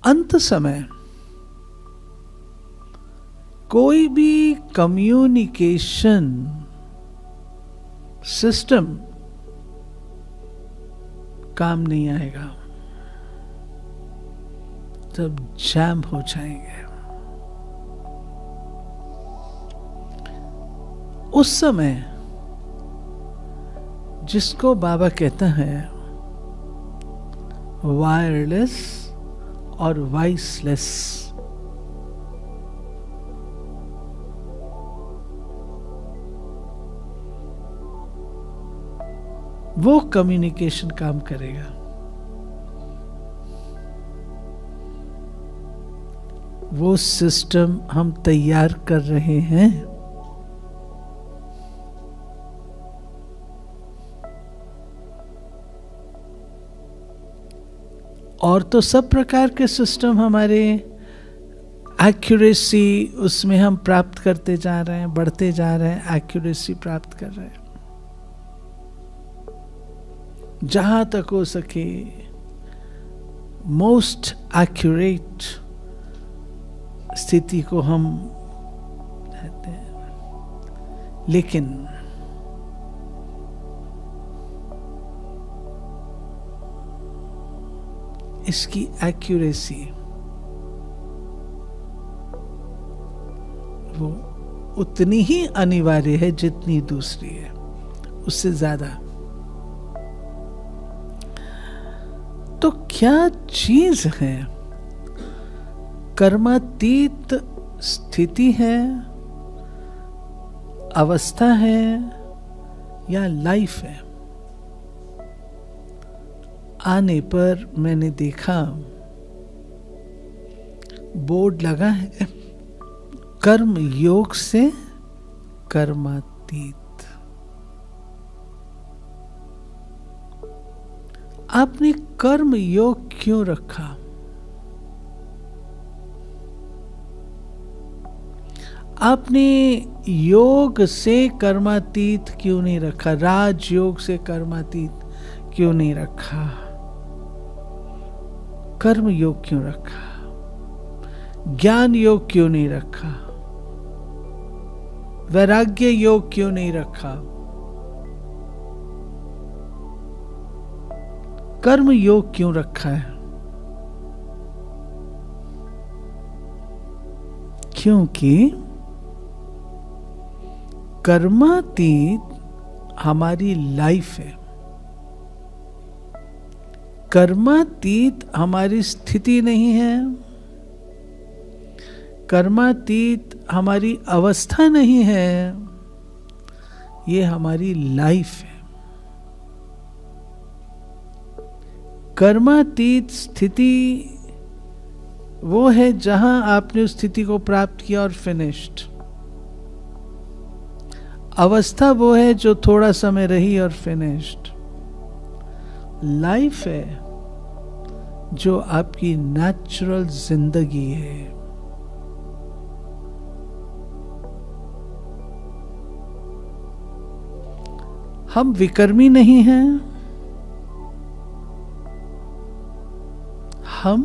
अंत समय कोई भी कम्युनिकेशन सिस्टम काम नहीं आएगा, तब जैम हो जाएंगे। उस समय जिसको बाबा कहता है वायरलेस और वॉइसलेस, वो कम्युनिकेशन काम करेगा। वो सिस्टम हम तैयार कर रहे हैं। और तो सब प्रकार के सिस्टम हमारे एक्यूरेसी उसमें हम प्राप्त करते जा रहे हैं, बढ़ते जा रहे हैं, एक्यूरेसी प्राप्त कर रहे हैं। जहां तक हो सके मोस्ट एक्यूरेट स्थिति को हम रहते हैं। लेकिन इसकी एक्यूरेसी वो उतनी ही अनिवार्य है जितनी दूसरी है, उससे ज्यादा। तो क्या चीज है? कर्मातीत स्थिति है, अवस्था है, या लाइफ है? आने पर मैंने देखा बोर्ड लगा है कर्म योग से कर्मातीत। आपने कर्म योग क्यों रखा? आपने योग से कर्मातीत क्यों नहीं रखा? राज योग से कर्मातीत क्यों नहीं रखा? कर्म योग क्यों रखा? ज्ञान योग क्यों नहीं रखा? वैराग्य योग क्यों नहीं रखा? कर्म योग क्यों रखा है? क्योंकि कर्मातीत हमारी लाइफ है, कर्मातीत हमारी स्थिति नहीं है, कर्मातीत हमारी अवस्था नहीं है, ये हमारी लाइफ है। कर्मातीत स्थिति वो है जहां आपने उस स्थिति को प्राप्त किया और फिनिश्ड। अवस्था वो है जो थोड़ा समय रही और फिनिश्ड। लाइफ है जो आपकी नेचुरल जिंदगी है। हम विकर्मी नहीं हैं, हम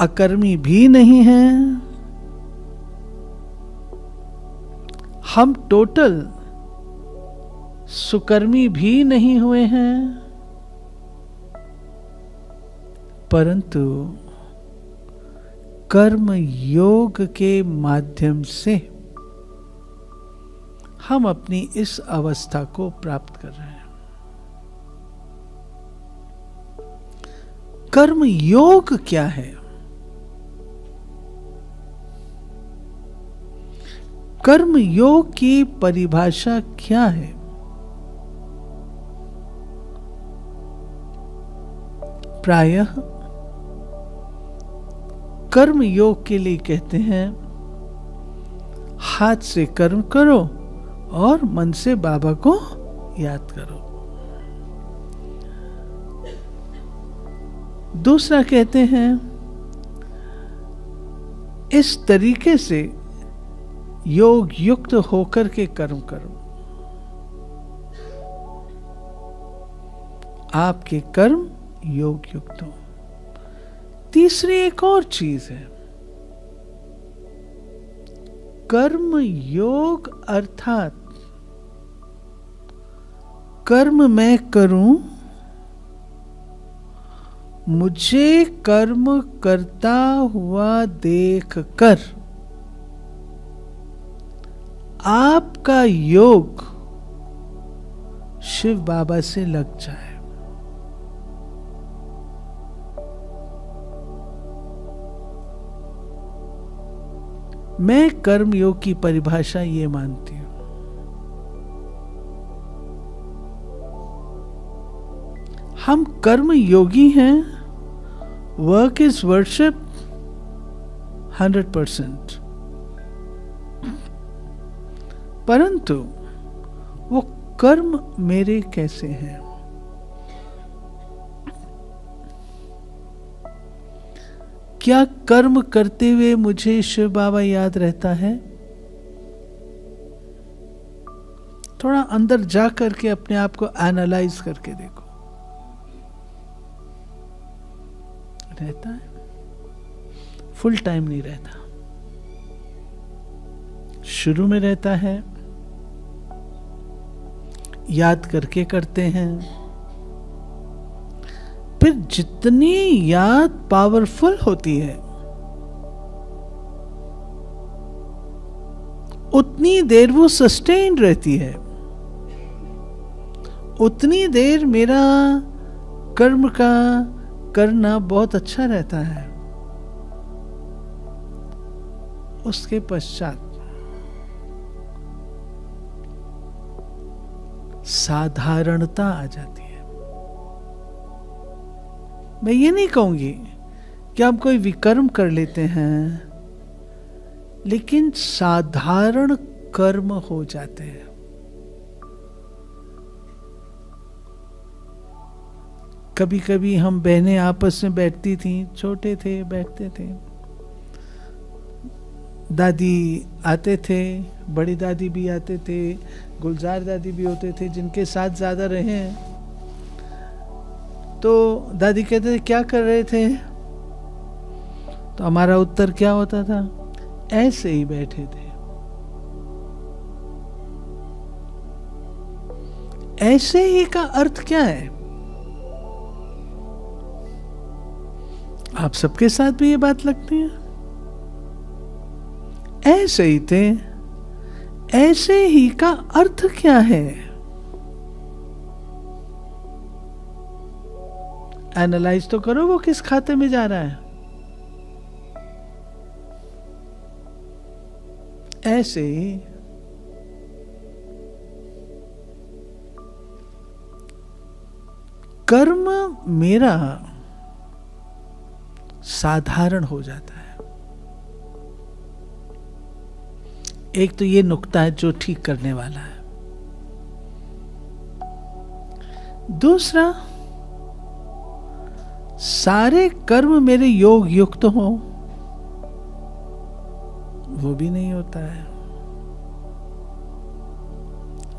अकर्मी भी नहीं हैं, हम टोटल सुकर्मी भी नहीं हुए हैं, परंतु कर्म योग के माध्यम से हम अपनी इस अवस्था को प्राप्त कर रहे हैं। कर्म योग क्या है? कर्म योग की परिभाषा क्या है? प्रायः कर्म योग के लिए कहते हैं हाथ से कर्म करो और मन से बाबा को याद करो। दूसरा कहते हैं इस तरीके से योग युक्त होकर के कर्म करो। आपके कर्म योग युक्त हो। तीसरी एक और चीज है, कर्म योग, अर्थात कर्म मैं करूं, मुझे कर्म करता हुआ देखकर आपका योग शिव बाबा से लग जाए। मैं कर्म योग की परिभाषा ये मानती हूं, हम कर्म योगी हैं, वर्क इज वर्शिप 100%, परंतु वो कर्म मेरे कैसे हैं? क्या कर्म करते हुए मुझे शिव बाबा याद रहता है? थोड़ा अंदर जा करके अपने आप को एनालाइज करके देखो, रहता है? फुल टाइम नहीं रहता, शुरू में रहता है, याद करके करते हैं, फिर जितनी याद पावरफुल होती है उतनी देर वो सस्टेन रहती है, उतनी देर मेरा कर्म का करना बहुत अच्छा रहता है। उसके पश्चात साधारणता आ जाती है। मैं ये नहीं कहूंगी कि आप कोई विकर्म कर लेते हैं, लेकिन साधारण कर्म हो जाते हैं। कभी कभी हम बहनें आपस में बैठती थीं, छोटे थे, बैठते थे, दादी आते थे, बड़ी दादी भी आते थे, गुलजार दादी भी होते थे, जिनके साथ ज्यादा रहे हैं। तो दादी कहते थे क्या कर रहे थे, तो हमारा उत्तर क्या होता था, ऐसे ही बैठे थे। ऐसे ही का अर्थ क्या है? आप सबके साथ भी ये बात लगती है? ऐसे ही थे, ऐसे ही का अर्थ क्या है? एनालाइज तो करो वो किस खाते में जा रहा है। ऐसे ही कर्म मेरा साधारण हो जाता है। एक तो ये नुक्ता है जो ठीक करने वाला है। दूसरा, सारे कर्म मेरे योग युक्त हो, वो भी नहीं होता है।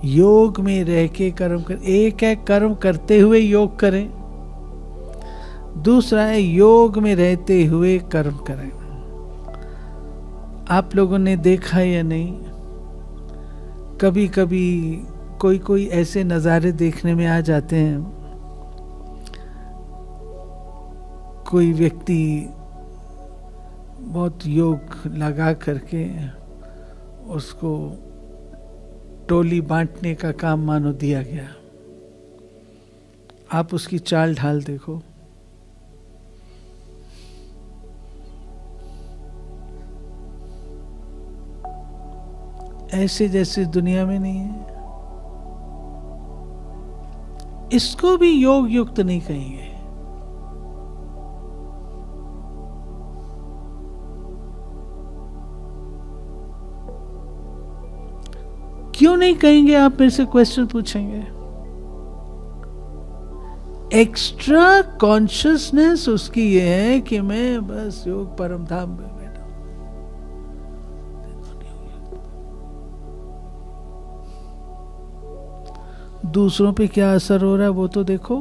योग में रह के कर्म कर, एक है कर्म करते हुए योग करें, दूसरा है योग में रहते हुए कर्म करें। आप लोगों ने देखा या नहीं, कभी कभी कोई कोई ऐसे नज़ारे देखने में आ जाते हैं, कोई व्यक्ति बहुत योग लगा करके उसको टोली बांटने का काम मानो दिया गया। आप उसकी चाल ढाल देखो, ऐसे जैसे दुनिया में नहीं है। इसको भी योग युक्त नहीं कहेंगे। क्यों नहीं कहेंगे? आप मेरे से क्वेश्चन पूछेंगे। एक्स्ट्रा कॉन्शियसनेस उसकी ये है कि मैं बस योग परम धाम में बैठा हूं। दूसरों पे क्या असर हो रहा है वो तो देखो।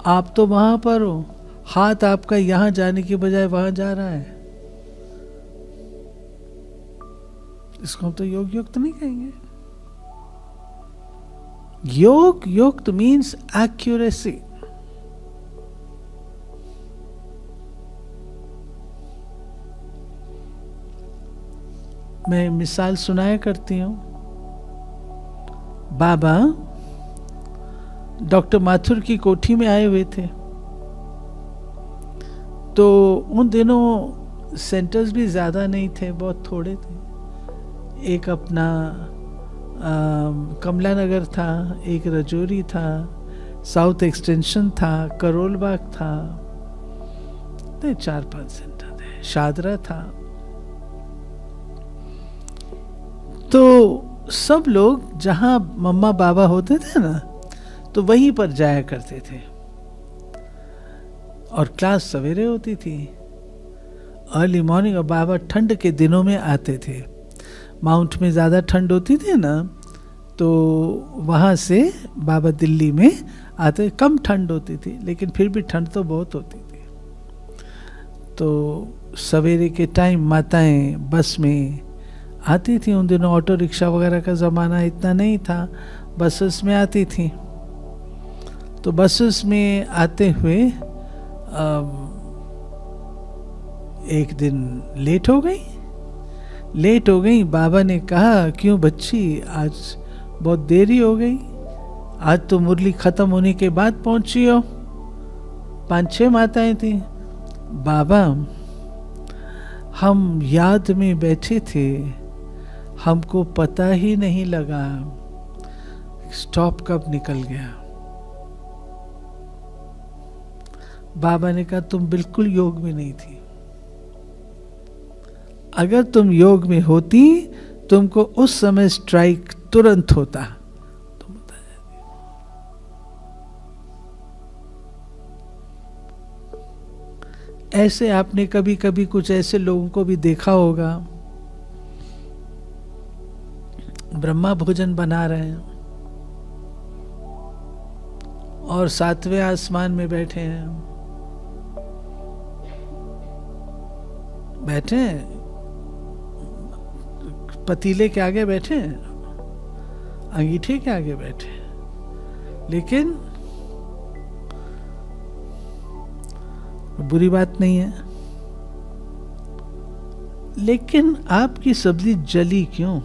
आप तो वहां पर हो, हाथ आपका यहां जाने के बजाय वहां जा रहा है, इसको हम तो योग युक्त नहीं कहेंगे। योग युक्त मीन्स एक्यूरेसी। मैं मिसाल सुनाया करती हूं। बाबा डॉक्टर माथुर की कोठी में आए हुए थे, तो उन दिनों सेंटर्स भी ज़्यादा नहीं थे, बहुत थोड़े थे। एक अपना कमला नगर था, एक रजौरी था, साउथ एक्सटेंशन था, करोल बाग था, तो 4-5 सेंटर थे, शादरा था। तो सब लोग जहाँ मम्मा बाबा होते थे ना, तो वहीं पर जाया करते थे, और क्लास सवेरे होती थी, अर्ली मॉर्निंग। और बाबा ठंड के दिनों में आते थे, माउंट में ज़्यादा ठंड होती थी ना, तो वहाँ से बाबा दिल्ली में आते। कम ठंड होती थी, लेकिन फिर भी ठंड तो बहुत होती थी। तो सवेरे के टाइम माताएं बस में आती थी। उन दिनों ऑटो रिक्शा वगैरह का ज़माना इतना नहीं था, बसेस में आती थी। तो बसेस में आते हुए एक दिन लेट हो गई। बाबा ने कहा, क्यों बच्ची, आज बहुत देरी हो गई, आज तो मुरली खत्म होने के बाद पहुंची हो। 5-6 माताएं थी। बाबा, हम याद में बैठे थे, हमको पता ही नहीं लगा स्टॉप कब निकल गया। बाबा ने कहा, तुम बिल्कुल योग में नहीं थी। अगर तुम योग में होती, तुमको उस समय स्ट्राइक तुरंत होता, तुम बता जाती। ऐसे आपने कभी कभी कुछ ऐसे लोगों को भी देखा होगा, ब्रह्मा भोजन बना रहे हैं और 7वें आसमान में बैठे हैं, पतीले के आगे बैठे हैं, अंगीठे के आगे बैठे, लेकिन बुरी बात नहीं है, लेकिन आपकी सब्जी जली क्यों?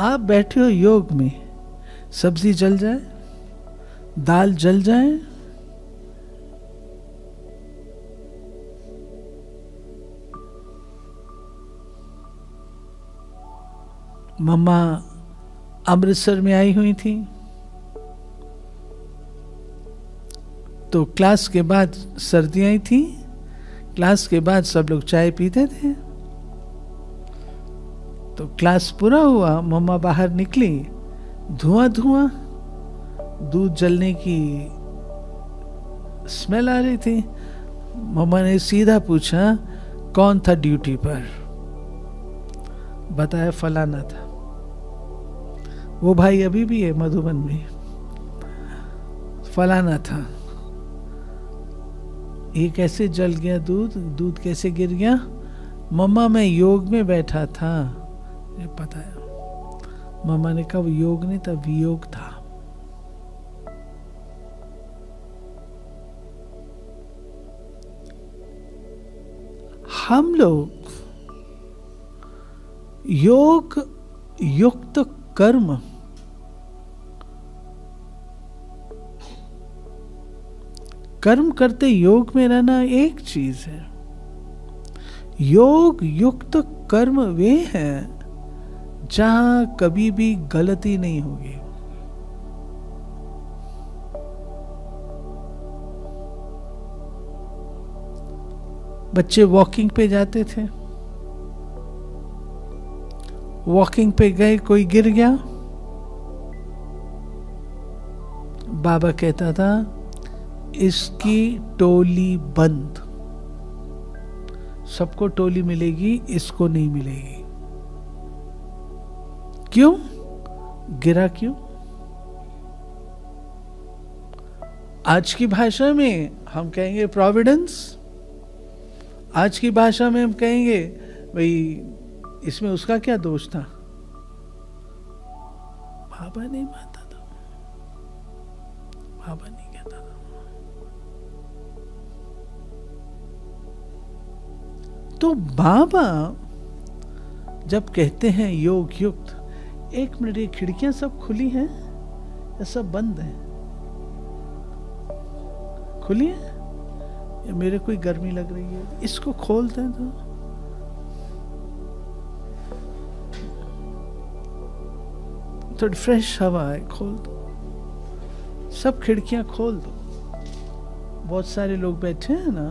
आप बैठे हो योग में, सब्जी जल जाए, दाल जल जाए, मम्मा अमृतसर में आई हुई थी, तो क्लास के बाद सर्दियां थी, क्लास के बाद सब लोग चाय पीते थे। तो क्लास पूरा हुआ, मम्मा बाहर निकली, धुआं दूध जलने की स्मेल आ रही थी। मम्मा ने सीधा पूछा, कौन था ड्यूटी पर? बताया फलाना था। वो भाई अभी भी है मधुबन में। फलाना था। ये कैसे जल गया दूध कैसे गिर गया? मम्मा मैं योग में बैठा था, ये पता है। मम्मा ने कहा योग नहीं था, वियोग था। हम लोग योग युक्त कर्म करते योग में रहना एक चीज है। योग युक्त कर्म वे हैं जहां कभी भी गलती नहीं होगी। बच्चे वॉकिंग पे जाते थे, वॉकिंग पे गए, कोई गिर गया, बाबा कहता था इसकी टोली बंद, सबको टोली मिलेगी, इसको नहीं मिलेगी। क्यों गिरा? क्यों? आज की भाषा में हम कहेंगे प्रोविडेंस, आज की भाषा में हम कहेंगे भाई इसमें उसका क्या दोष था, बाबा नहीं मानता था, बाबा नहीं कहता था। तो बाबा जब कहते हैं योग युक्त, एक मिनट, ये खिड़कियां सब खुली हैं या सब बंद हैं? खुली है या मेरे कोई गर्मी लग रही है? इसको खोलते हैं तो थोड़ी फ्रेश हवा है, खोल दो, सब खिड़कियां खोल दो। बहुत सारे लोग बैठे हैं ना,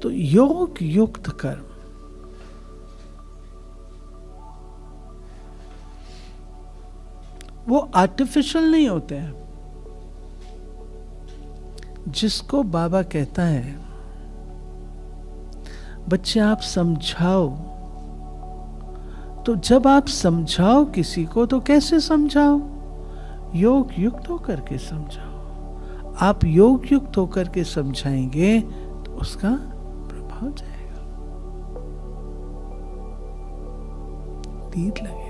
तो योग युक्त कर्म, वो आर्टिफिशियल नहीं होते हैं। जिसको बाबा कहता है बच्चे आप समझाओ, तो जब आप समझाओ किसी को तो कैसे समझाओ? योग युक्त होकर के समझाओ। आप योग युक्त होकर के समझाएंगे तो उसका प्रभाव जाएगा, तीत लगेगा।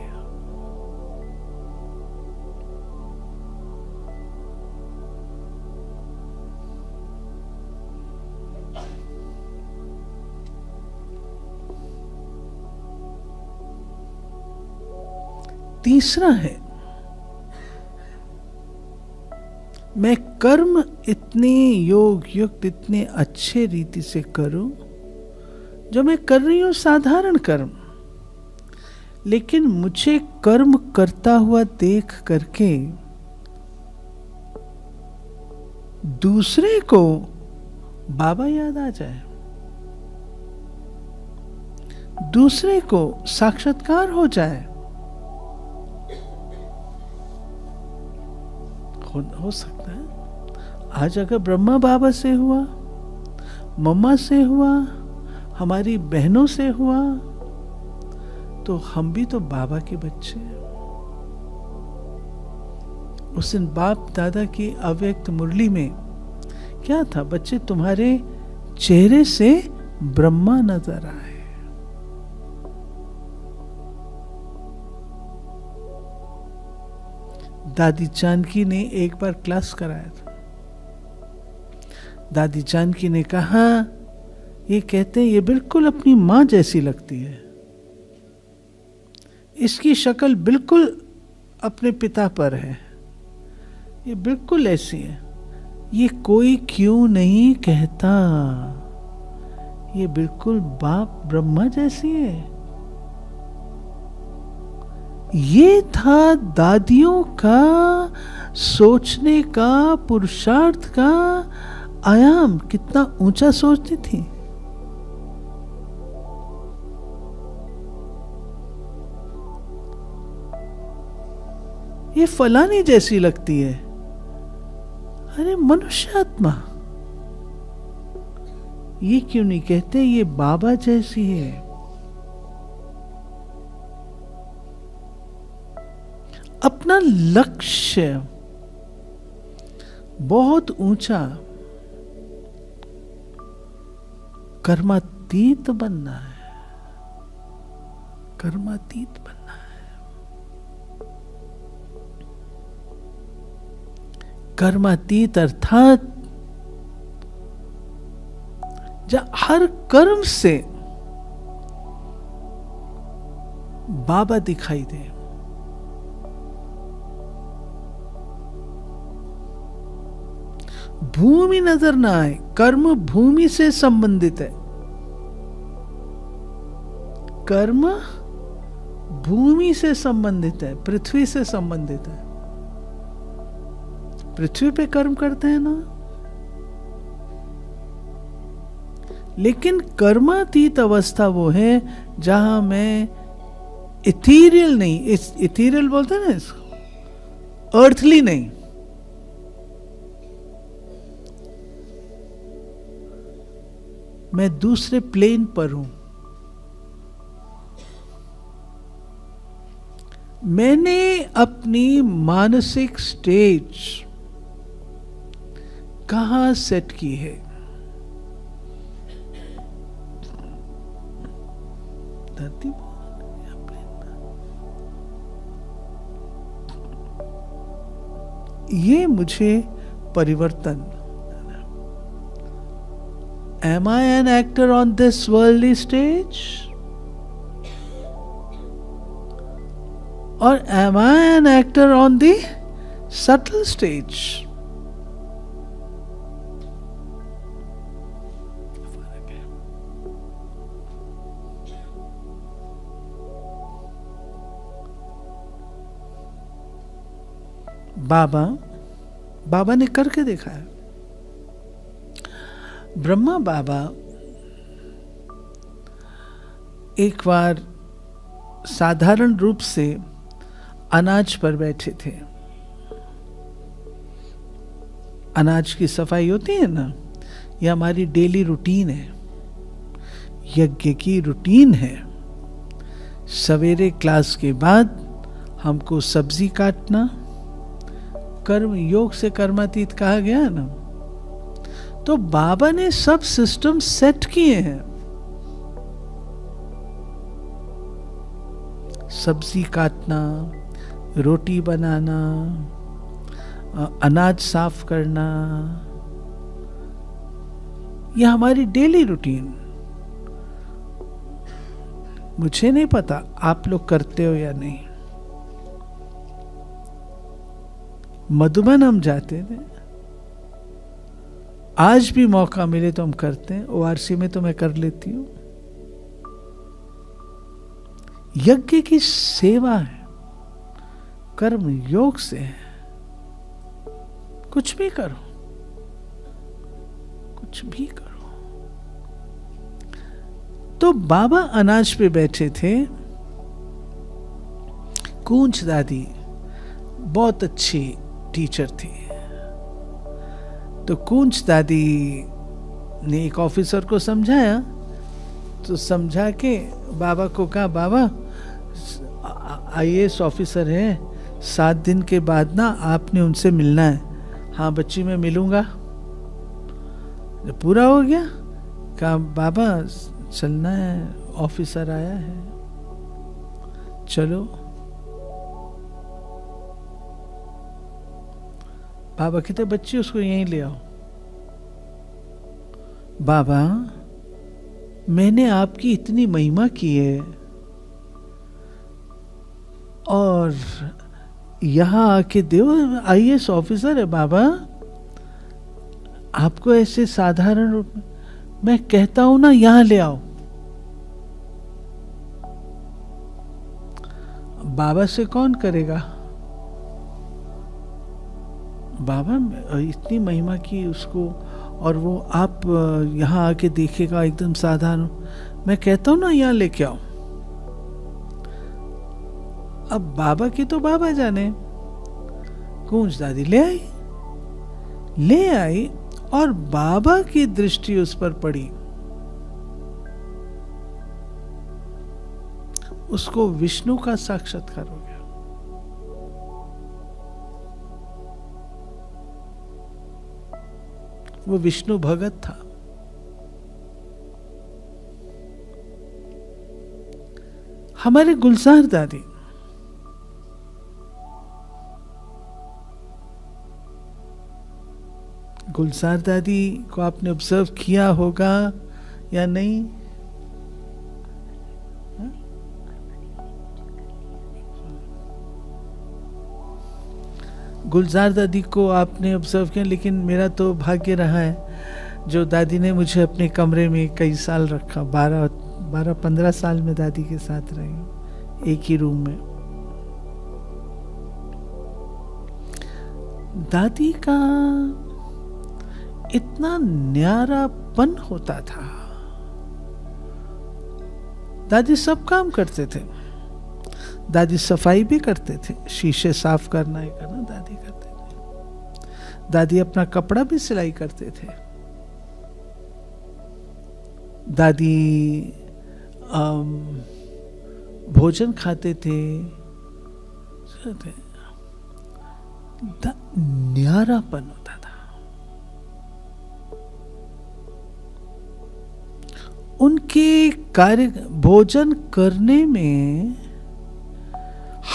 तीसरा है, मैं कर्म इतने योग युक्त, इतने अच्छे रीति से करूं, जो मैं कर रही हूं साधारण कर्म, लेकिन मुझे कर्म करता हुआ देख करके दूसरे को बाबा याद आ जाए, दूसरे को साक्षात्कार हो जाए। हो सकता है आज अगर ब्रह्मा बाबा से हुआ, मम्मा से हुआ, हमारी बहनों से हुआ, तो हम भी तो बाबा के बच्चे हैं। उस दिन बाप दादा की अव्यक्त मुरली में क्या था? बच्चे तुम्हारे चेहरे से ब्रह्मा नजर आए। दादी जानकी ने एक बार क्लास कराया था। दादी जानकी ने कहा, ये कहते हैं ये बिल्कुल अपनी मां जैसी लगती है, इसकी शक्ल बिल्कुल अपने पिता पर है, ये बिल्कुल ऐसी है, ये कोई क्यों नहीं कहता, ये बिल्कुल बाप ब्रह्मा जैसी है। ये था दादियों का सोचने का, पुरुषार्थ का आयाम, कितना ऊंचा सोचती थी। ये फलानी जैसी लगती है, अरे मनुष्य आत्मा, ये क्यों नहीं कहते ये बाबा जैसी है। अपना लक्ष्य बहुत ऊंचा, कर्मातीत बनना है, कर्मातीत बनना है। कर्मातीत अर्थात जब हर कर्म से बाबा दिखाई दे। भूमि नजर ना आए, कर्म भूमि से संबंधित है, कर्म भूमि से संबंधित है, पृथ्वी से संबंधित है। पृथ्वी पे कर्म करते हैं ना, लेकिन कर्मातीत अवस्था वो है जहां मैं इथीरियल नहीं, इस इथीरियल बोलते हैं ना इसको, अर्थली नहीं। मैं दूसरे प्लेन पर हूं। मैंने अपनी मानसिक स्टेज कहां सेट की है? धरती या प्लेन पर? ये मुझे परिवर्तन। Am I an actor on this worldly stage? Or am I an actor on the subtle stage? बाबा ने करके देखा है। ब्रह्मा बाबा एक बार साधारण रूप से अनाज पर बैठे थे। अनाज की सफाई होती है ना, यह हमारी डेली रूटीन है, यज्ञ की रूटीन है। सवेरे क्लास के बाद हमको सब्जी काटना, कर्म योग से कर्मातीत कहा गया है ना। तो बाबा ने सब सिस्टम सेट किए हैं। सब्जी काटना, रोटी बनाना, अनाज साफ करना, यह हमारी डेली रूटीन। मुझे नहीं पता आप लोग करते हो या नहीं। मधुबन हम जाते थे, आज भी मौका मिले तो हम करते हैं। ओआरसी में तो मैं कर लेती हूं। यज्ञ की सेवा है, कर्म योग से है। कुछ भी करो, कुछ भी करो। तो बाबा अनाज पे बैठे थे। कूंज दादी बहुत अच्छी टीचर थी। तो कूंज दादी ने एक ऑफिसर को समझाया, तो समझा के बाबा को कहा, बाबा आईएएस ऑफिसर है, 7 दिन के बाद ना आपने उनसे मिलना है। हाँ बच्ची मैं मिलूंगा। जब पूरा हो गया, कहा बाबा चलना है, ऑफिसर आया है, चलो। बाबा कहते बच्ची उसको यहीं ले आओ। बाबा मैंने आपकी इतनी महिमा की है और यहां आके देव आईएएस ऑफिसर है बाबा, आपको ऐसे साधारण रूप में मैं कहता हूं ना यहां ले आओ। बाबा से कौन करेगा? बाबा इतनी महिमा की उसको, और वो आप यहां आके देखेगा एकदम साधारण। मैं कहता हूं ना यहां लेके आओ। अब बाबा की तो बाबा जाने। कूंज दादी ले आई और बाबा की दृष्टि उस पर पड़ी। उसको विष्णु का साक्षात्कार हो गया। वो विष्णु भगत था। हमारे गुलजार दादी, गुलजार दादी को आपने ऑब्जर्व किया होगा या नहीं? गुलजार दादी को आपने ऑब्जर्व किया, लेकिन मेरा तो भाग्य रहा है जो दादी ने मुझे अपने कमरे में कई साल रखा। 12-15 साल में दादी के साथ रही, एक ही रूम में। दादी का इतना न्यारापन होता था। दादी सब काम करते थे। दादी सफाई भी करते थे, शीशे साफ करना ही करना दादी करते थे। दादी अपना कपड़ा भी सिलाई करते थे। दादी भोजन खाते थे। न्यारापन होता था। उनके कार्य भोजन करने में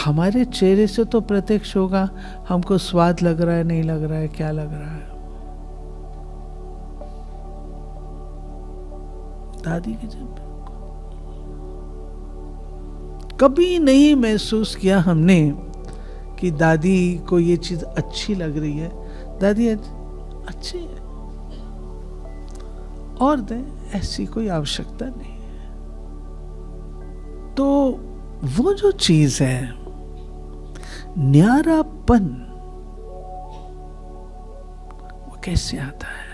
हमारे चेहरे से तो प्रत्यक्ष होगा हमको स्वाद लग रहा है, नहीं लग रहा है, क्या लग रहा है। दादी के जब कभी नहीं महसूस किया हमने कि दादी को ये चीज अच्छी लग रही है, दादी अच्छी है और दे, ऐसी कोई आवश्यकता नहीं है। तो वो जो चीज है न्यारापन, वो कैसे आता है?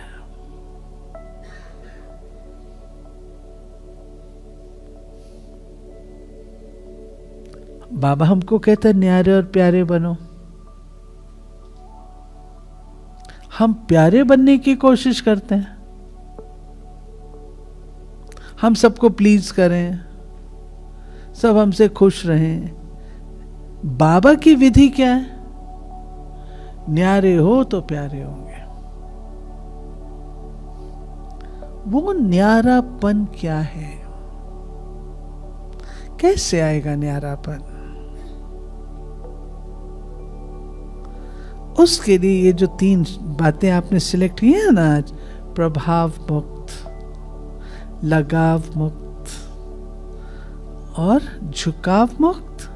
बाबा हमको कहते हैं न्यारे और प्यारे बनो। हम प्यारे बनने की कोशिश करते हैं, हम सबको प्लीज करें, सब हमसे खुश रहें। बाबा की विधि क्या है? न्यारे हो तो प्यारे होंगे। वो न्यारापन क्या है? कैसे आएगा न्यारापन? उसके लिए ये जो 3 बातें आपने सिलेक्ट की है ना आज, प्रभाव मुक्त, लगाव मुक्त और झुकाव मुक्त।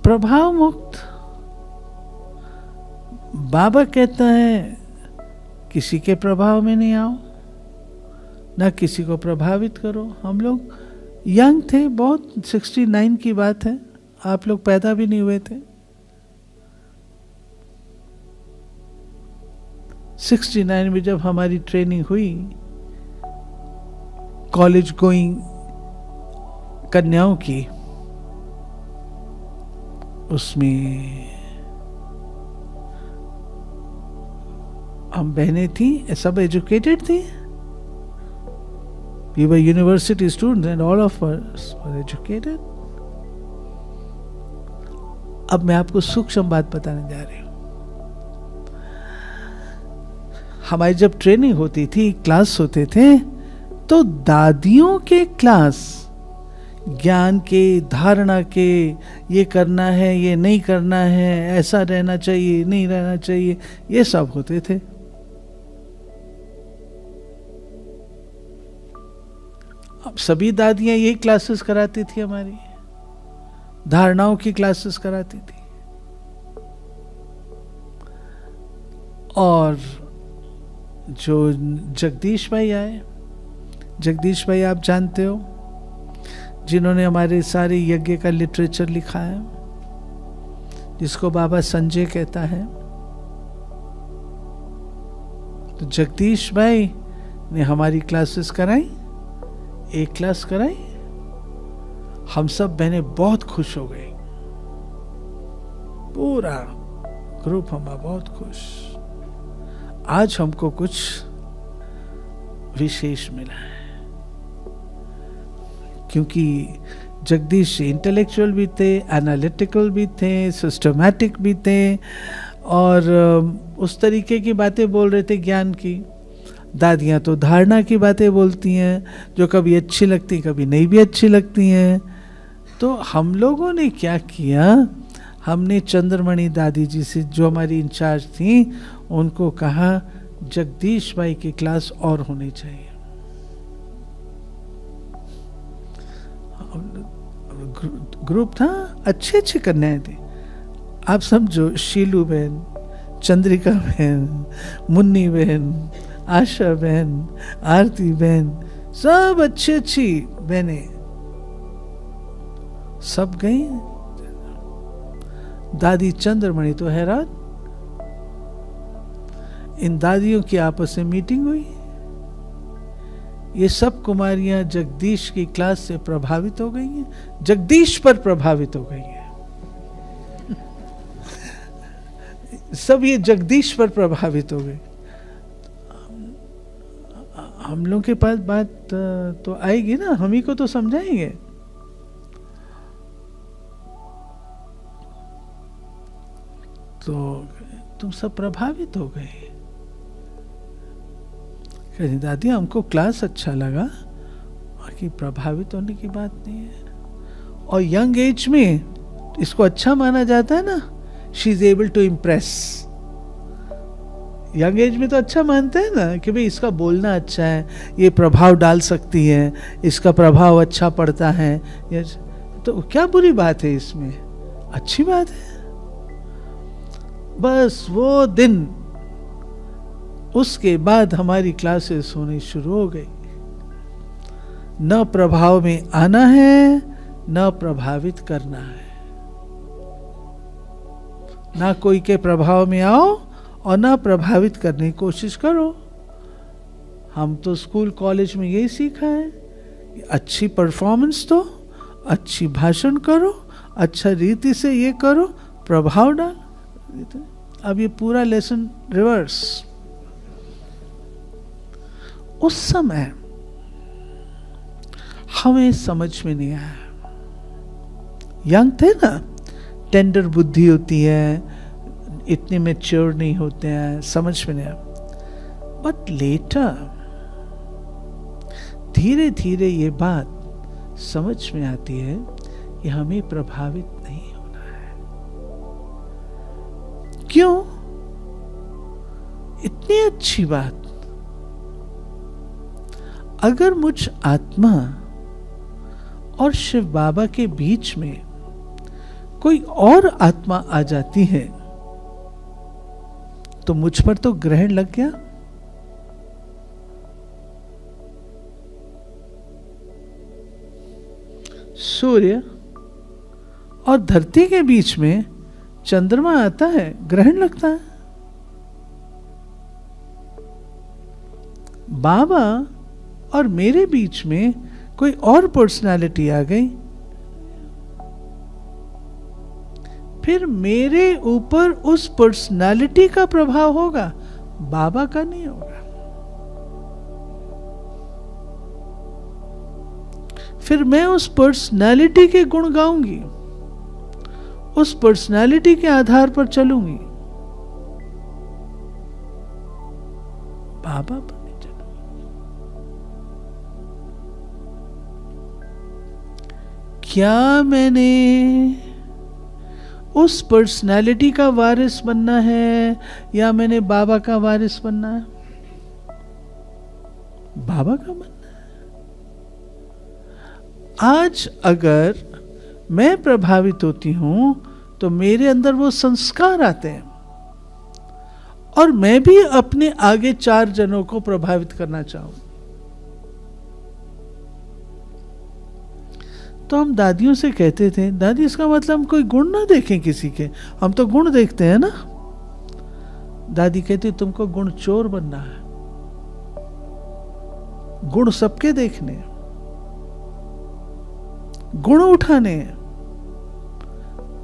प्रभाव मुक्त, बाबा कहता है किसी के प्रभाव में नहीं आओ, ना किसी को प्रभावित करो। हम लोग यंग थे बहुत, 69 की बात है, आप लोग पैदा भी नहीं हुए थे। 69 में जब हमारी ट्रेनिंग हुई कॉलेज गोइंग कन्याओं की, उसमें हम बहनें थी, सब एजुकेटेड थी। We were university students and all of us were educated. अब मैं आपको सूक्ष्म बात बताने जा रही हूं। हमारी जब ट्रेनिंग होती थी, क्लास होते थे, तो दादियों के क्लास ज्ञान के, धारणा के, ये करना है, ये नहीं करना है, ऐसा रहना चाहिए, नहीं रहना चाहिए, ये सब होते थे। अब सभी दादियां यही क्लासेस कराती थी, हमारी धारणाओं की क्लासेस कराती थी। और जो जगदीश भाई आए, जगदीश भाई आप जानते हो, जिन्होंने हमारे सारे यज्ञ का लिटरेचर लिखा है, जिसको बाबा संजय कहता है। तो जगदीश भाई ने हमारी क्लासेस कराई, एक क्लास कराई, हम सब बहनें बहुत खुश हो गई, पूरा ग्रुप हमारा बहुत खुश। आज हमको कुछ विशेष मिला है, क्योंकि जगदीश इंटेलेक्चुअल भी थे, एनालिटिकल भी थे, सिस्टमैटिक भी थे, और उस तरीके की बातें बोल रहे थे ज्ञान की। दादियाँ तो धारणा की बातें बोलती हैं, जो कभी अच्छी लगती, कभी नहीं भी अच्छी लगती हैं। तो हम लोगों ने क्या किया, हमने चंद्रमणि दादी जी से, जो हमारी इंचार्ज थी, उनको कहा जगदीश भाई की क्लास और होनी चाहिए। ग्रुप था, अच्छे अच्छे कन्याएं थी। आप समझो, शीलू बहन, चंद्रिका बहन, मुन्नी बहन, आशा बहन, आरती बहन, सब अच्छी अच्छी बहनें, सब गई। दादी चंद्रमणि तो हैरान। इन दादियों की आपस में मीटिंग हुई ये सब कुमारियां जगदीश की क्लास से प्रभावित हो गई हैं, जगदीश पर प्रभावित हो गई हैं। सब ये जगदीश पर प्रभावित हो गए। हम लोग के पास बात तो आएगी ना, हम ही को तो समझाएंगे। तो तुम सब प्रभावित हो गए। कहती दादी हमको क्लास अच्छा लगा, बाकी प्रभावित होने की बात नहीं है। और यंग एज में इसको अच्छा माना जाता है ना, she is able to impress. Young age में तो अच्छा मानते हैं ना कि भाई इसका बोलना अच्छा है, ये प्रभाव डाल सकती है, इसका प्रभाव अच्छा पड़ता है, तो क्या बुरी बात है इसमें, अच्छी बात है। बस वो दिन, उसके बाद हमारी क्लासेस होनी शुरू हो गई। न प्रभाव में आना है, न प्रभावित करना है। ना कोई के प्रभाव में आओ और ना प्रभावित करने की कोशिश करो। हम तो स्कूल कॉलेज में यही सीखा है, अच्छी परफॉर्मेंस दो, अच्छी भाषण करो, अच्छा रीति से ये करो, प्रभाव डाल। अब ये पूरा लेसन रिवर्स। उस समय हमें समझ में नहीं आया, यंग थे ना, टेंडर बुद्धि होती है, इतने मैच्योर नहीं होते हैं, समझ में नहीं आया। बट लेटर धीरे धीरे ये बात समझ में आती है कि हमें प्रभावित नहीं होना है। क्यों? इतनी अच्छी बात, अगर मुझ आत्मा और शिव बाबा के बीच में कोई और आत्मा आ जाती है तो मुझ पर तो ग्रहण लग गया। सूर्य और धरती के बीच में चंद्रमा आता है, ग्रहण लगता है। बाबा और मेरे बीच में कोई और पर्सनालिटी आ गई, फिर मेरे ऊपर उस पर्सनालिटी का प्रभाव होगा, बाबा का नहीं होगा। फिर मैं उस पर्सनालिटी के गुण गाऊंगी, उस पर्सनालिटी के आधार पर चलूंगी, बाबा पर नहीं चलूंगी। क्या मैंने उस पर्सनालिटी का वारिस बनना है या मैंने बाबा का वारिस बनना है? बाबा का बनना है। आज अगर मैं प्रभावित होती हूं तो मेरे अंदर वो संस्कार आते हैं और मैं भी अपने आगे 4 जनों को प्रभावित करना चाहूं। तो हम दादियों से कहते थे, दादी इसका मतलब हम कोई गुण ना देखें किसी के, हम तो गुण देखते हैं ना। दादी कहती तुमको गुण चोर बनना है, गुण सबके देखने, गुण उठाने,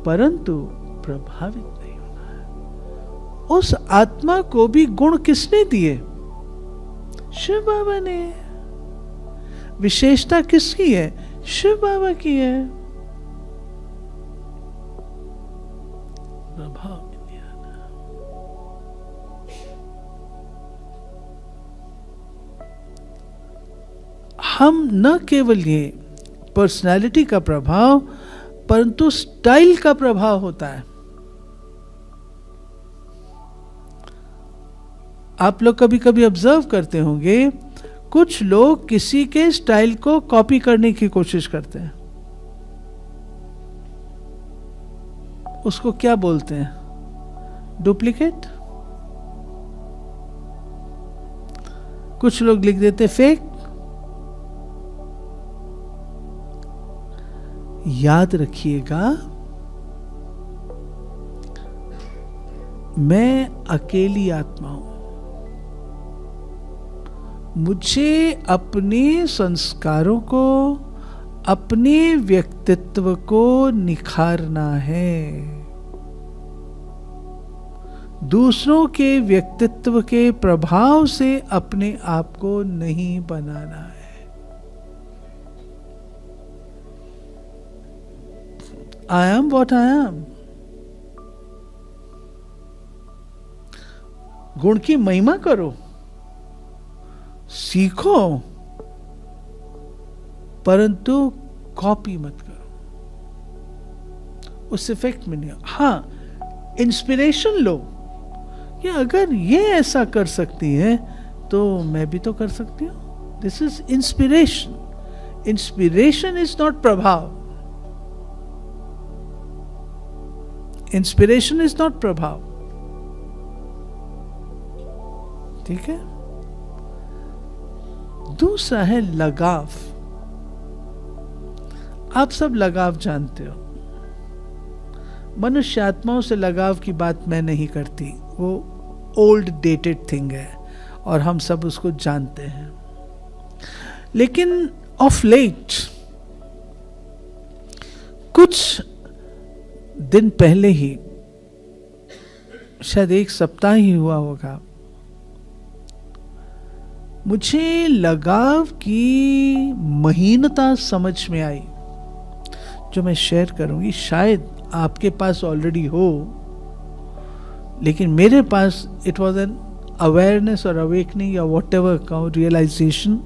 परंतु प्रभावित नहीं होना है। उस आत्मा को भी गुण किसने दिए? शिव बाबा ने। विशेषता किसकी है? शिव बाबा की है। प्रभाव नहीं आना। हम न केवल ये पर्सनालिटी का प्रभाव, परंतु स्टाइल का प्रभाव होता है। आप लोग कभी कभी ऑब्जर्व करते होंगे, कुछ लोग किसी के स्टाइल को कॉपी करने की कोशिश करते हैं। उसको क्या बोलते हैं? डुप्लीकेट। कुछ लोग लिख देते फेक। याद रखिएगा, मैं अकेली आत्मा हूं मुझे अपने संस्कारों को, अपने व्यक्तित्व को निखारना है। दूसरों के व्यक्तित्व के प्रभाव से अपने आप को नहीं बनाना है। I am what I am। गुण की महिमा करो, सीखो, परंतु कॉपी मत करो, उस इफेक्ट में नहीं। हाँ, इंस्पिरेशन लो कि अगर ये ऐसा कर सकती है तो मैं भी तो कर सकती हूं। This is inspiration. Inspiration is not प्रभाव। इंस्पिरेशन इज नॉट प्रभाव। ठीक है। दूसरा है लगाव। आप सब लगाव जानते हो। मनुष्य आत्माओं से लगाव की बात मैं नहीं करती, वो ओल्ड डेटेड थिंग है और हम सब उसको जानते हैं। लेकिन ऑफ लेट, कुछ दिन पहले ही, शायद एक सप्ताह ही हुआ होगा, मुझे लगाव की महीनता समझ में आई, जो मैं शेयर करूंगी। शायद आपके पास ऑलरेडी हो, लेकिन मेरे पास इट वॉज एन अवेयरनेस और अवेकनिंग या वॉट एवर का रियलाइजेशन।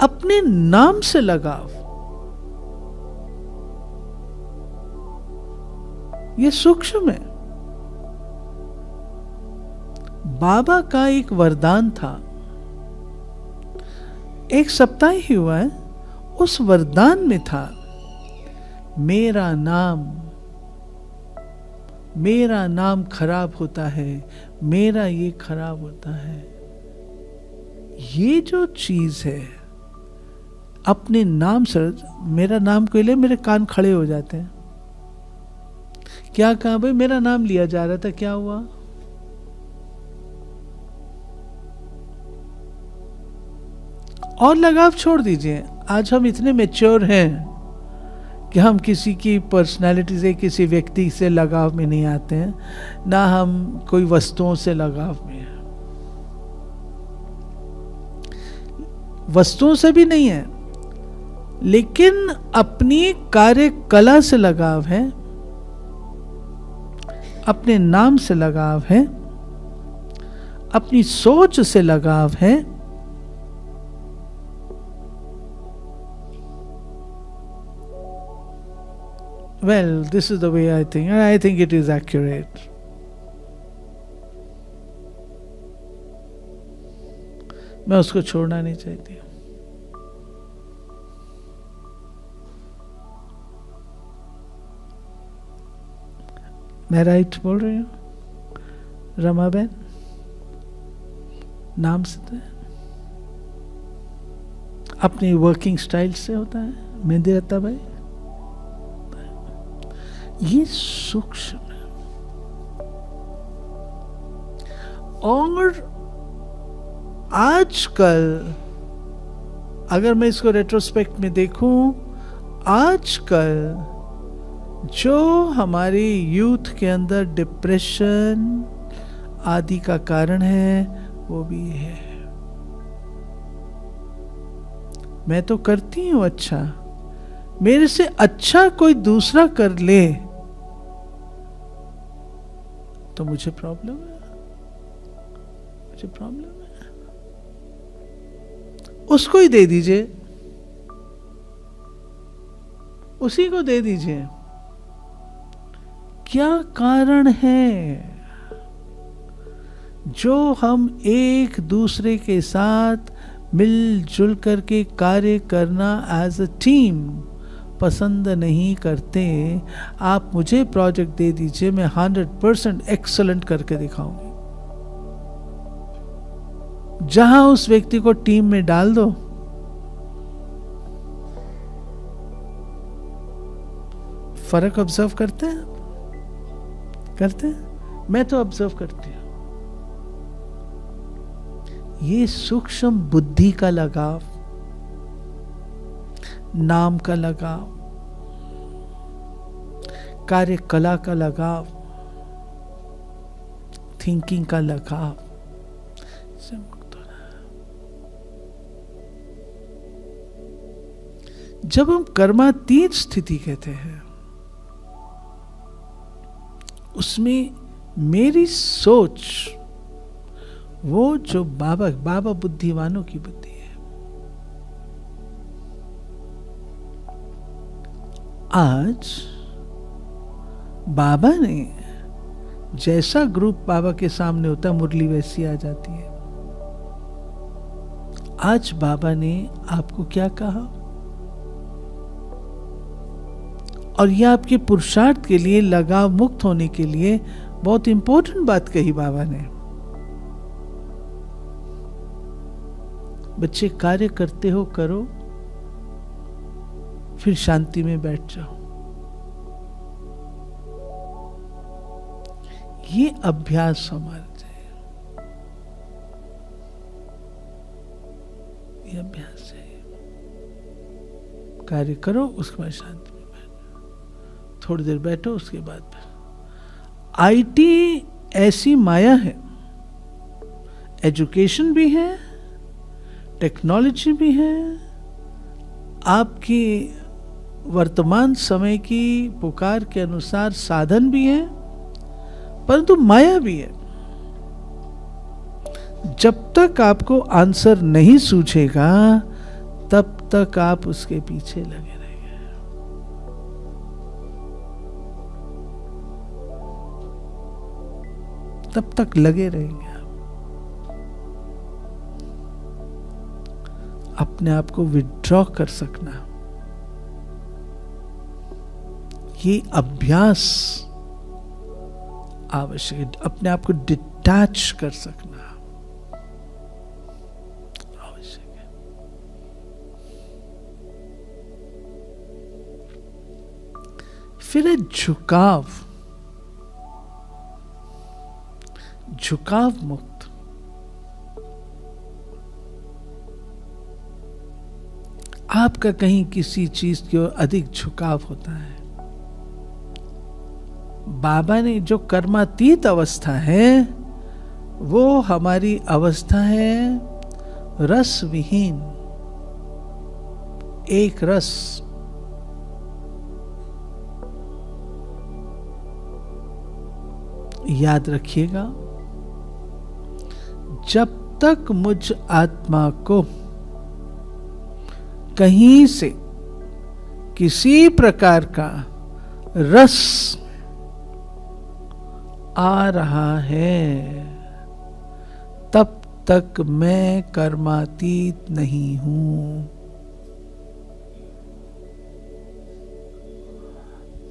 अपने नाम से लगाव, ये सूक्ष्म है। बाबा का एक वरदान था, एक सप्ताह ही हुआ है, उस वरदान में था मेरा नाम खराब होता है, मेरा ये खराब होता है। ये जो चीज है, अपने नाम से, मेरा नाम को ले, मेरे कान खड़े हो जाते हैं। क्या कहा भाई, मेरा नाम लिया जा रहा था, क्या हुआ? और लगाव छोड़ दीजिए। आज हम इतने मैच्योर हैं कि हम किसी की पर्सनालिटी से, किसी व्यक्ति से लगाव में नहीं आते हैं, ना हम कोई वस्तुओं से लगाव में हैं। वस्तुओं से भी नहीं है, लेकिन अपनी कार्यकला से लगाव है, अपने नाम से लगाव है, अपनी सोच से लगाव है। Well, this is the way I think, and I think it is accurate. मैं उसको छोड़ना नहीं चाहती। मैं राइट बोल रही हूँ रमा बहन? नाम से तो है, अपनी वर्किंग स्टाइल से होता है। मेहंदी रत्ता भाई, ये सूक्ष्म है। और आजकल अगर मैं इसको रेट्रोस्पेक्ट में देखूं, आजकल जो हमारी यूथ के अंदर डिप्रेशन आदि का कारण है, वो भी है। मैं तो करती हूं अच्छा, मेरे से अच्छा कोई दूसरा कर ले तो मुझे प्रॉब्लम है, मुझे प्रॉब्लम है। उसको ही दे दीजिए, उसी को दे दीजिए। क्या कारण है जो हम एक दूसरे के साथ मिलजुल करके कार्य करना एज अ टीम पसंद नहीं करते? आप मुझे प्रोजेक्ट दे दीजिए, मैं 100% एक्सलेंट करके दिखाऊंगी। जहां उस व्यक्ति को टीम में डाल दो, फर्क ऑब्जर्व करते हैं? करते हैं? मैं तो ऑब्जर्व करती हूं। ये सूक्ष्म बुद्धि का लगाव, नाम का लगाव, कार्यकला का लगाव, थिंकिंग का लगाव से मुक्त होना। जब हम कर्मातीत स्थिति कहते हैं, उसमें मेरी सोच, वो जो बाबा बुद्धिवानों की बुद्धि है, आज बाबा ने जैसा ग्रुप बाबा के सामने होता, मुरली वैसी आ जाती है। आज बाबा ने आपको क्या कहा, और यह आपके पुरुषार्थ के लिए, लगाव मुक्त होने के लिए बहुत इंपॉर्टेंट बात कही बाबा ने। बच्चे, कार्य करते हो करो, फिर शांति में बैठ जाओ। ये अभ्यास हमारे है, ये अभ्यास है। कार्य करो, उसके बाद शांति में बैठो, थोड़ी देर बैठो, उसके बाद आईटी ऐसी माया है, एजुकेशन भी है, टेक्नोलॉजी भी है, आपकी वर्तमान समय की पुकार के अनुसार साधन भी है, परंतु माया भी है। जब तक आपको आंसर नहीं सूझेगा, तब तक आप उसके पीछे लगे रहेंगे। तब तक लगे रहेंगे आप। अपने आप को विड्रॉ कर सकना, ये अभ्यास आवश्यक है। अपने आप को डिटैच कर सकना आवश्यक है। फिर है झुकाव, झुकाव मुक्त। आपका कहीं किसी चीज की ओर अधिक झुकाव होता है। बाबा ने जो कर्मातीत अवस्था है, वो हमारी अवस्था है रस विहीन, एक रस। याद रखिएगा, जब तक मुझ आत्मा को कहीं से किसी प्रकार का रस आ रहा है, तब तक मैं कर्मातीत नहीं हूं।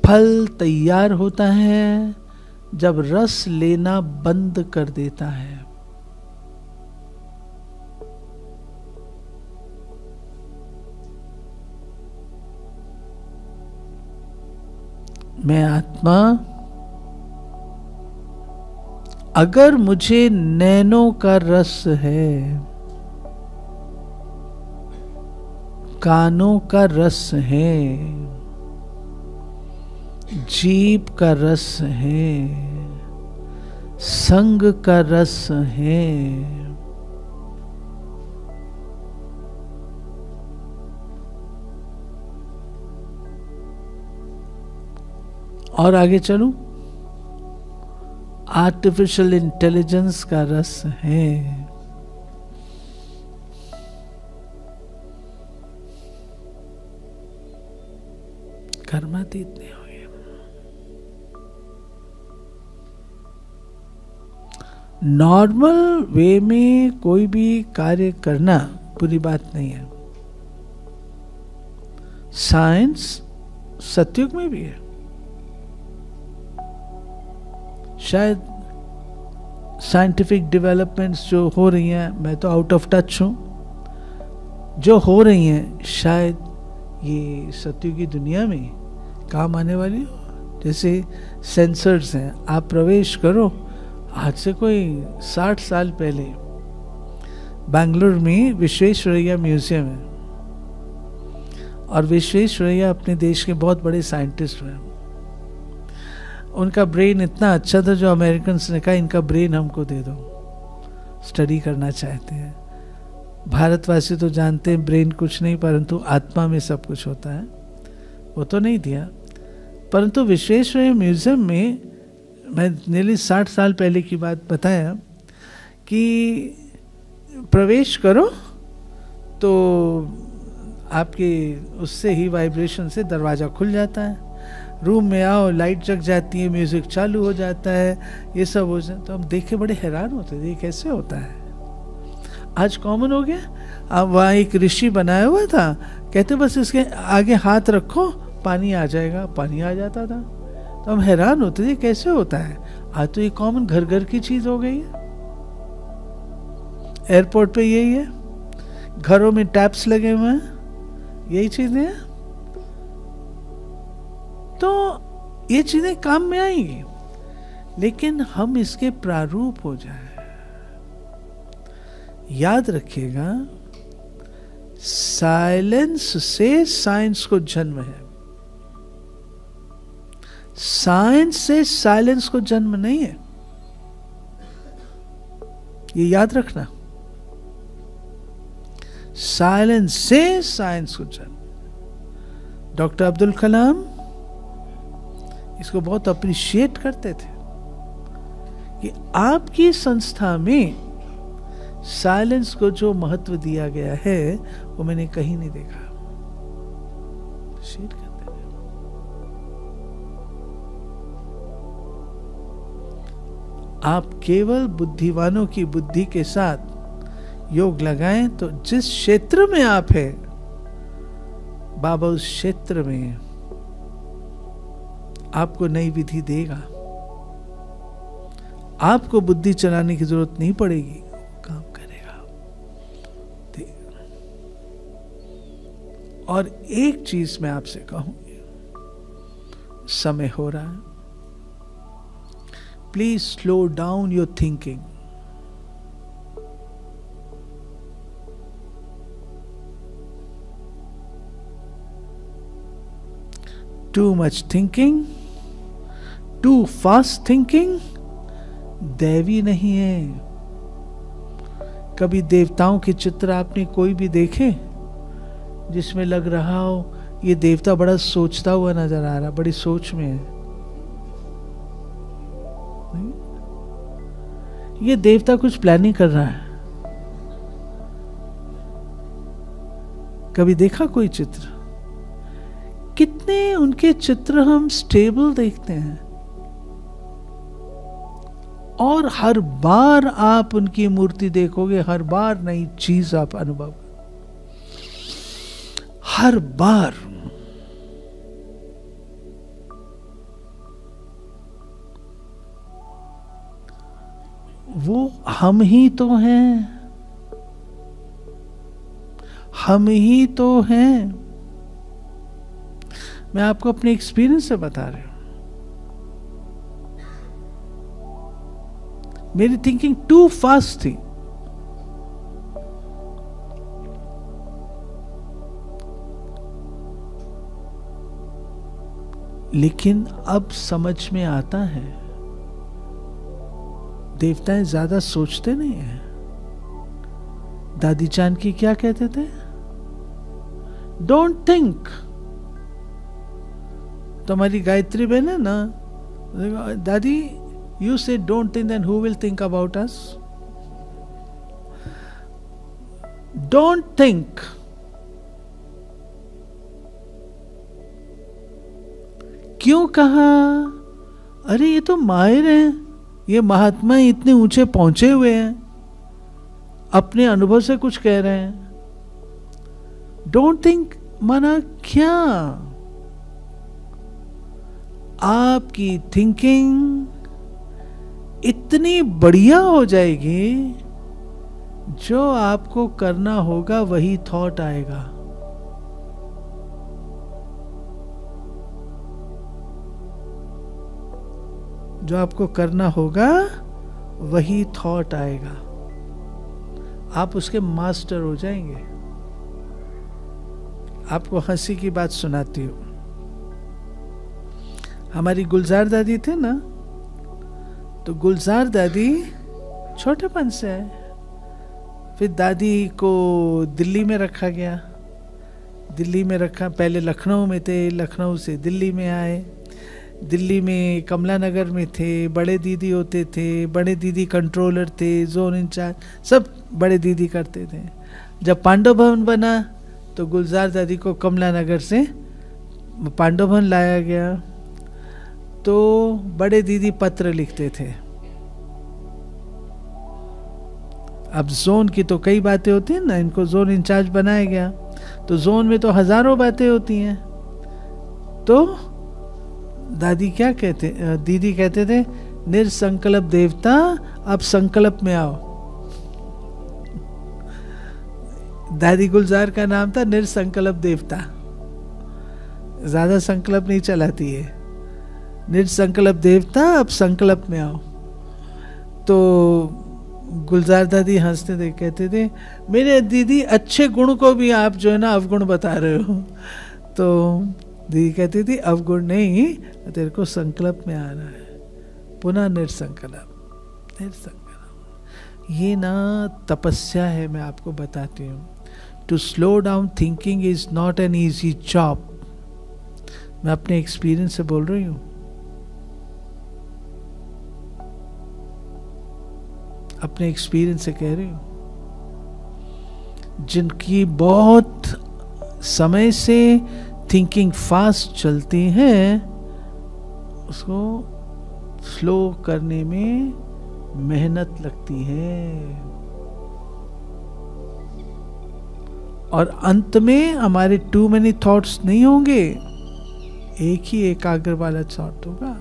फल तैयार होता है जब रस लेना बंद कर देता है। मैं आत्मा, अगर मुझे नैनों का रस है, कानों का रस है, जीभ का रस है, संग का रस है, और आगे चलूं, आर्टिफिशियल इंटेलिजेंस का रस है, कर्मातीत नहीं हो गया। नॉर्मल वे में कोई भी कार्य करना बुरी बात नहीं है। साइंस सतयुग में भी है। शायद साइंटिफिक डेवलपमेंट्स जो हो रही हैं, मैं तो आउट ऑफ टच हूं, जो हो रही हैं शायद ये सतयुगी दुनिया में काम आने वाली हो। जैसे सेंसर्स हैं, आप प्रवेश करो, आज से कोई 60 साल पहले बेंगलुरु में विश्वेश्वरैया म्यूजियम है, और विश्वेश्वरैया अपने देश के बहुत बड़े साइंटिस्ट हैं। उनका ब्रेन इतना अच्छा था, जो अमेरिकन ने कहा इनका ब्रेन हमको दे दो, स्टडी करना चाहते हैं। भारतवासी तो जानते हैं ब्रेन कुछ नहीं, परंतु आत्मा में सब कुछ होता है, वो तो नहीं दिया। परंतु विश्वेश्वरैया म्यूजियम में, मैं नेली 60 साल पहले की बात बताया, कि प्रवेश करो तो आपके उससे ही वाइब्रेशन से दरवाज़ा खुल जाता है, रूम में आओ लाइट जग जाती है, म्यूज़िक चालू हो जाता है, ये सब हो जाता है। तो हम देख के बड़े हैरान होते थे, ये कैसे होता है, आज कॉमन हो गया। अब वहाँ एक ऋषि बनाया हुआ था, कहते बस इसके आगे हाथ रखो पानी आ जाएगा, पानी आ जाता था। तो हम हैरान होते थे कैसे होता है। आज तो ये कॉमन घर घर की चीज़ हो गई है। एयरपोर्ट पे यही है, घरों में टैप्स लगे हुए हैं, यही चीजें हैं। तो ये चीजें काम में आएंगी, लेकिन हम इसके प्रारूप हो जाए। याद रखिएगा, साइलेंस से साइंस को जन्म है, साइंस से साइलेंस को जन्म नहीं है, ये याद रखना। साइलेंस से साइंस को जन्म। डॉक्टर अब्दुल कलाम इसको बहुत अप्रिशिएट करते थे कि आपकी संस्था में साइलेंस को जो महत्व दिया गया है वो मैंने कहीं नहीं देखा। अप्रिशिएट करते थे। आप केवल बुद्धिमानों की बुद्धि के साथ योग लगाएं तो जिस क्षेत्र में आप हैं, बाबा उस क्षेत्र में आपको नई विधि देगा। आपको बुद्धि चलाने की जरूरत नहीं पड़ेगी, काम करेगा। और एक चीज मैं आपसे कहूंगी, समय हो रहा है, please slow down your thinking. Too much thinking, too fast thinking दैवी नहीं है। कभी देवताओं के चित्र आपने कोई भी देखे जिसमें लग रहा हो ये देवता बड़ा सोचता हुआ नजर आ रहा, बड़ी सोच में है? ये देवता कुछ प्लानिंग कर रहा है। कभी देखा कोई चित्र? कितने उनके चित्र हम स्टेबल देखते हैं, और हर बार आप उनकी मूर्ति देखोगे, हर बार नई चीज आप अनुभव, हर बार। वो हम ही तो हैं, हम ही तो हैं। मैं आपको अपने एक्सपीरियंस से बता रहा हूं। मेरी थिंकिंग टू फास्ट थी। लेकिन अब समझ में आता है, देवताएं ज्यादा सोचते नहीं हैं। दादी जानकी क्या कहते थे? Don't think. तुम्हारी गायत्री बहन है ना, दादी you say don't think, then who will think about us? Don't think. क्यों कहा? अरे ये तो माहिर हैं, ये महात्मा इतने ऊंचे पहुंचे हुए हैं, अपने अनुभव से कुछ कह रहे हैं। डोंट थिंक माना क्या? आपकी थिंकिंग इतनी बढ़िया हो जाएगी, जो आपको करना होगा वही थॉट आएगा। जो आपको करना होगा वही थॉट आएगा। आप उसके मास्टर हो जाएंगे। आपको हंसी की बात सुनाती हूँ। हमारी गुलजार दादी थे ना, तो गुलजार दादी छोटेपन से है। फिर दादी को दिल्ली में रखा गया, दिल्ली में रखा, पहले लखनऊ में थे, लखनऊ से दिल्ली में आए, दिल्ली में कमला नगर में थे, बड़े दीदी होते थे, बड़े दीदी कंट्रोलर थे, जोन इंचार्ज, सब बड़े दीदी करते थे। जब पांडव भवन बना तो गुलजार दादी को कमला नगर से पांडव भवन लाया गया, तो बड़े दीदी पत्र लिखते थे। अब जोन की तो कई बातें होती हैं ना, इनको जोन इंचार्ज बनाया गया, तो जोन में तो हजारों बातें होती हैं। तो दादी क्या कहते, दीदी कहते थे, निरसंकल्प देवता अब संकल्प में आओ। दादी गुलजार का नाम था निरसंकल्प देवता, ज्यादा संकल्प नहीं चलाती है, निरसंकल्प देवता अब संकल्प में आओ। तो गुलजार दादी हंसते थे, कहते थे, मेरे दीदी अच्छे गुण को भी आप जो है ना अवगुण बता रहे हो। तो दीदी कहती थी अवगुण नहीं, तेरे को संकल्प में आना है, पुनः निरसंकल्प, निरसंकल्प। ये ना तपस्या है, मैं आपको बताती हूँ। To slow down thinking is not an easy job. मैं अपने एक्सपीरियंस से बोल रही हूँ। अपने एक्सपीरियंस से कह रही हूँ। जिनकी बहुत समय से थिंकिंग फास्ट चलती है, उसको स्लो करने में मेहनत लगती है, और अंत में हमारे टू मेनी थॉट्स नहीं होंगे, एक ही एकाग्र वाला थॉट होगा।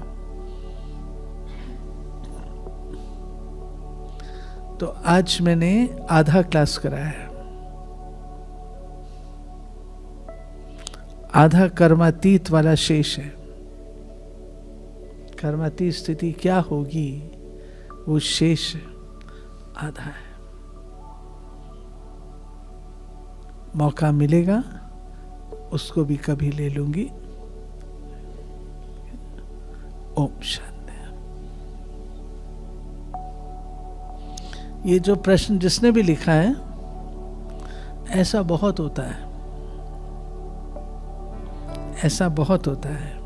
तो आज मैंने आधा क्लास कराया है, आधा कर्मातीत वाला शेष है। कर्मातीत स्थिति क्या होगी, वो शेष आधा है। मौका मिलेगा उसको भी कभी ले लूंगी। ओम शांति। ये जो प्रश्न जिसने भी लिखा है, ऐसा बहुत होता है, ऐसा बहुत होता है।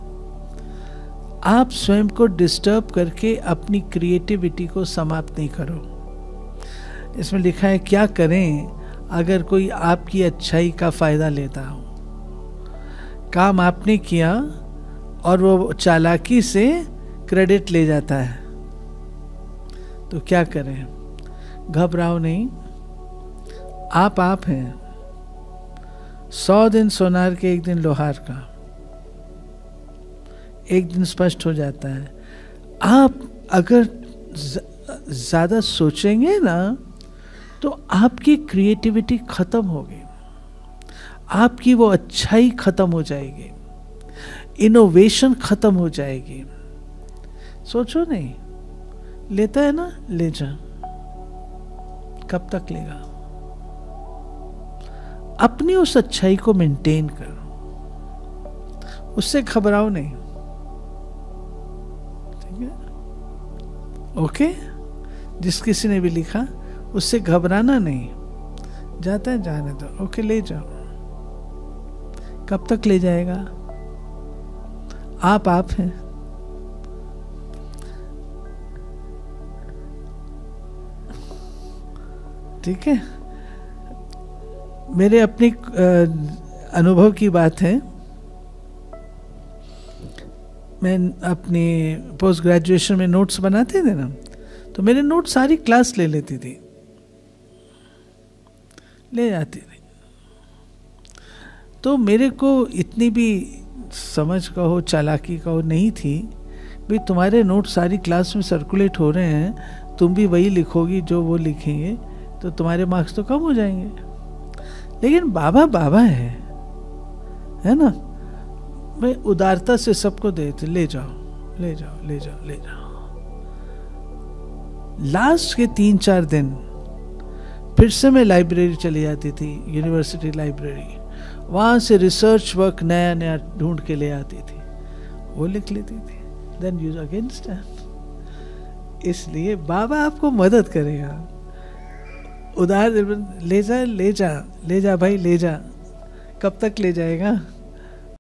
आप स्वयं को डिस्टर्ब करके अपनी क्रिएटिविटी को समाप्त नहीं करो। इसमें लिखा है, क्या करें अगर कोई आपकी अच्छाई का फायदा लेता हो। काम आपने किया और वो चालाकी से क्रेडिट ले जाता है, तो क्या करें? घबराओ नहीं, आप हैं। 100 दिन सोनार के, एक दिन लोहार का, एक दिन स्पष्ट हो जाता है। आप अगर ज्यादा सोचेंगे ना, तो आपकी क्रिएटिविटी खत्म होगी, आपकी वो अच्छाई खत्म हो जाएगी, इनोवेशन खत्म हो जाएगी। सोचो नहीं, लेता है ना, ले जा, कब तक लेगा? अपनी उस अच्छाई को मेंटेन करो, उससे घबराओ नहीं, ठीक है? ओके? जिस किसी ने भी लिखा, उससे घबराना नहीं, जाता है जाने दो, ओके ले जाओ। कब तक ले जाएगा? आप हैं। ठीक है, मेरे अपने अनुभव की बात है। मैं अपने पोस्ट ग्रेजुएशन में नोट्स बनाते थे ना, तो मेरे नोट सारी क्लास ले लेती थी, ले जाती थी। तो मेरे को इतनी भी समझ का हो, चालाकी का हो नहीं थी, भाई तुम्हारे नोट सारी क्लास में सर्कुलेट हो रहे हैं, तुम भी वही लिखोगी जो वो लिखेंगे, तो तुम्हारे मार्क्स तो कम हो जाएंगे। लेकिन बाबा बाबा है ना, मैं उदारता से सबको देते, ले जाओ ले जाओ ले जाओ ले जाओ। लास्ट के 3-4 दिन फिर से मैं लाइब्रेरी चली जाती थी, यूनिवर्सिटी लाइब्रेरी, वहाँ से रिसर्च वर्क नया नया ढूंढ के ले आती थी, वो लिख लेती थी. Then you again stand. इसलिए बाबा आपको मदद करेगा. उदाहरण ले जा ले जा ले जा भाई ले जा. कब तक ले जाएगा?